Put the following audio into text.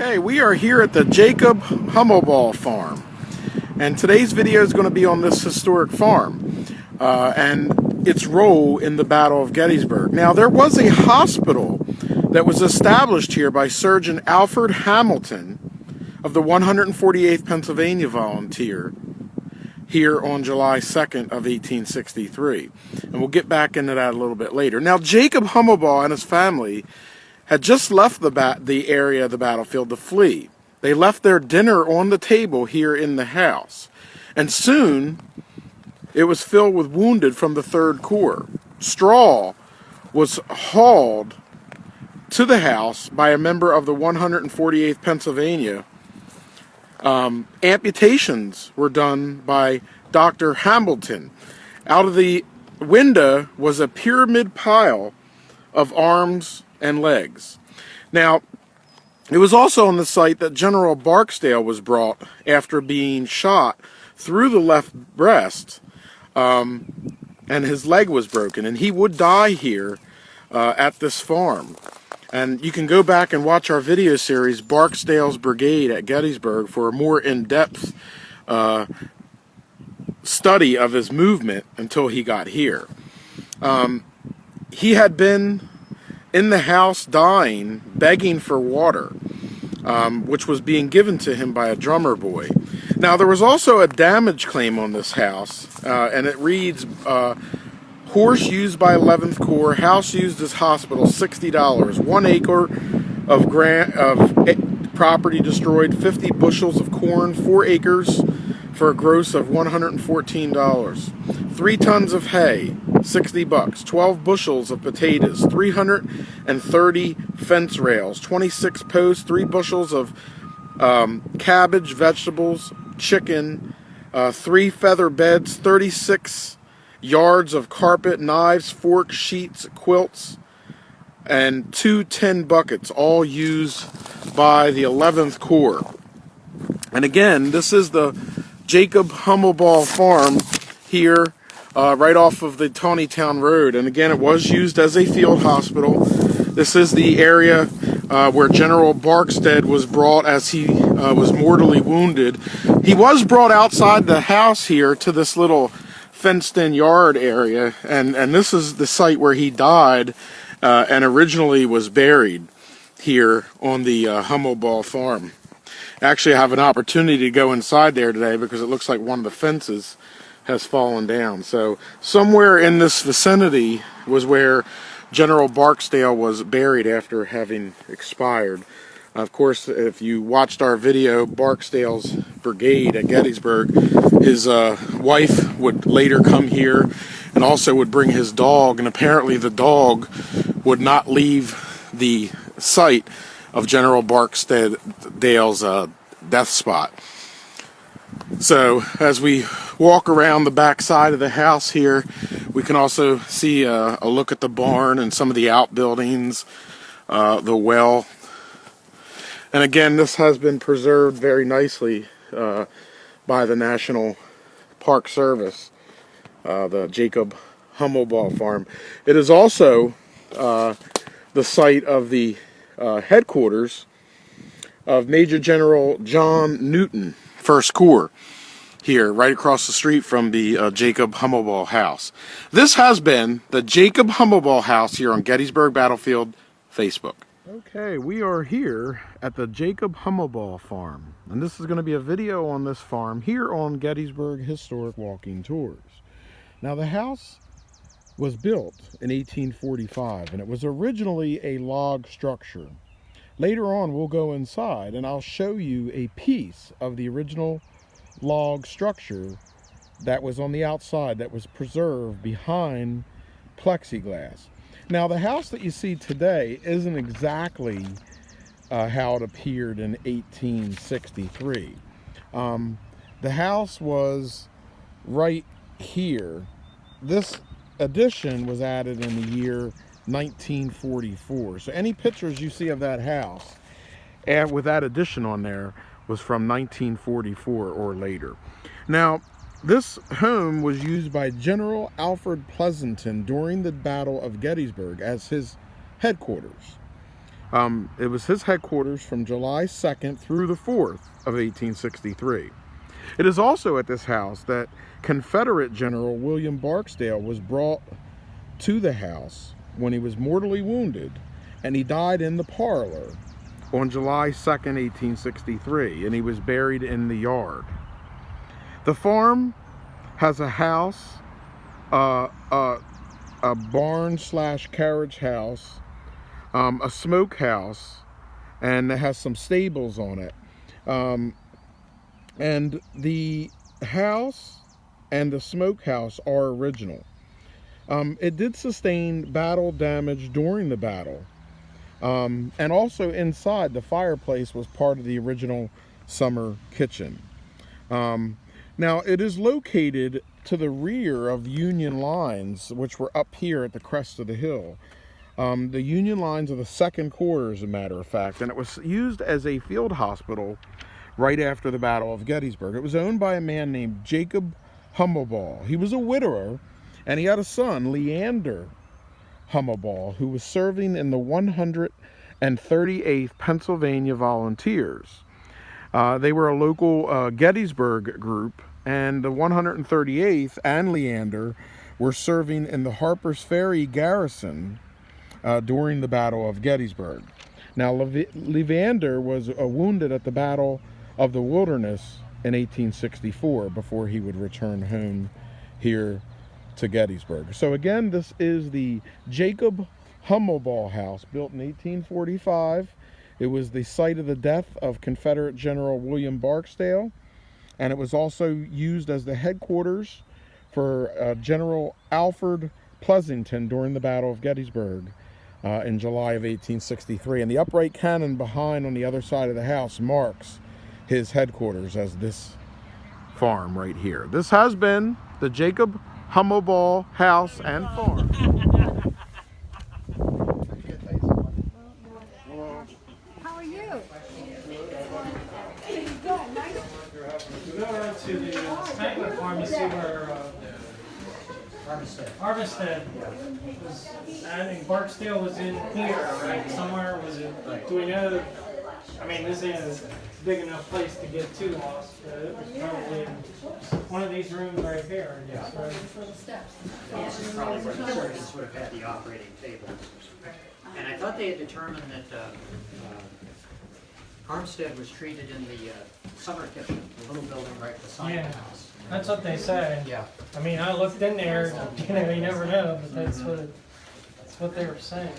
Okay, we are here at the Jacob Hubbelbaughfarm, and today's video is going to be on this historic farm and its role in the Battle of Gettysburg. Now, there was a hospital that was established here by Surgeon Alfred Hamilton of the 148th Pennsylvania Volunteer here on July 2nd of 1863, and we'll get back into that a little bit later. Now, Jacob Hubbelbaughfarm and his family had just left the area of the battlefield to flee. They left their dinner on the table here in the house, and soon it was filled with wounded from the 3rd Corps. Straw was hauled to the house by a member of the 148th Pennsylvania. Amputations were done by Dr. Hamilton. Out of the window was a pyramid pile of arms and legs. Now, it was also on the site that General Barksdale was brought after being shot through the left breast, and his leg was broken, and he would die here at this farm. And you can go back and watch our video series, Barksdale's Brigade at Gettysburg, for a more in-depth study of his movement until he got here. He had been in the house dying, begging for water, which was being given to him by a drummer boy. Now, there was also a damage claim on this house, and it reads, horse used by 11th Corps, house used as hospital, $60, 1 acre of property destroyed, 50 bushels of corn, 4 acres for a gross of $114, 3 tons of hay, $60, 12 bushels of potatoes, 330 fence rails, 26 posts, 3 bushels of cabbage, vegetables, chicken, 3 feather beds, 36 yards of carpet, knives, forks, sheets, quilts, and 2 tin buckets, all used by the 11th Corps. And again, this is the Jacob Hubbelbaughfarm here, right off of the Taneytown Road. And again, it was used as a field hospital. This is the area where General Barksdale was brought as he was mortally wounded. He was brought outside the house here to this little fenced-in yard area, and this is the site where he died and originally was buried here on the Hummelbaugh farm. Actually, I have an opportunity to go inside there today because it looks like one of the fences has fallen down. So somewhere in this vicinity was where General Barksdale was buried after having expired. Of course, if you watched our video, Barksdale's Brigade at Gettysburg, his wife would later come here and also would bring his dog, and apparently the dog would not leave the site of General Barksdale's death spot. So as we walk around the back side of the house here, we can also see a look at the barn and some of the outbuildings, the well. And again, this has been preserved very nicely by the National Park Service, the Jacob Hubbelbaughfarm. It is also the site of the headquarters of Major General John Newton, 1st Corps, here, right across the street from the Jacob Hubbelbaugh house. This has been the Jacob Hubbelbaugh house here on Gettysburg Battlefield Facebook. Okay, we are here at the Jacob Hubbelbaughfarm, and this is going to be a video on this farm here on Gettysburg Historic Walking Tours. Now, the house was built in 1845, and it was originally a log structure. Later on, we'll go inside, and I'll show you a piece of the original log structure that was on the outside that was preserved behind plexiglass. Now, the house that you see today isn't exactly how it appeared in 1863. The house was right here. This addition was added in the year 1944. So any pictures you see of that house and with that addition on there was from 1944 or later. Now, this home was used by General Alfred Pleasonton during the Battle of Gettysburg as his headquarters. It was his headquarters from July 2nd through the 4th of 1863. It is also at this house that Confederate General William Barksdale was brought to the house when he was mortally wounded, and he died in the parlor on July 2nd, 1863, and he was buried in the yard. The farm has a house, a barn slash carriage house, a smokehouse, and it has some stables on it. And the house and the smokehouse are original. It did sustain battle damage during the battle. And also inside, the fireplace was part of the original summer kitchen. Now, it is located to the rear of Union lines, which were up here at the crest of the hill. The Union lines are the 2nd Corps, as a matter of fact, and it was used as a field hospital right after the Battle of Gettysburg. It was owned by a man named Jacob Hubbelbaughfarm. He was a widower, and he had a son, Leander Hummelbaugh, who was serving in the 138th Pennsylvania Volunteers. They were a local Gettysburg group, and the 138th and Leander were serving in the Harper's Ferry garrison during the Battle of Gettysburg. Now, Leander was wounded at the Battle of the Wilderness in 1864 before he would return home here to Gettysburg. So again, this is the Jacob Hubbelbaughfarm house, built in 1845. It was the site of the death of Confederate General William Barksdale, and it was also used as the headquarters for General Alfred Pleasonton during the Battle of Gettysburg in July of 1863. And the upright cannon behind on the other side of the house marks his headquarters as this farm right here. This has been the Jacob Hubbelbaughfarm house and farm. How are you? We go around to the Spangler farm, you see where Harvested was, I think Barksdale was in here, right? Somewhere was it? Do we know? I mean, this ain't a big enough place to get too lost. It was probably in one of these rooms right here, I guess, right? This is probably where the surgeons would have had the operating table. And I thought they had determined that Armstead was treated in the summer kitchen, the little building right beside the house. That's what they say. Yeah. I mean, I looked in there, you never know, but that's what they were saying.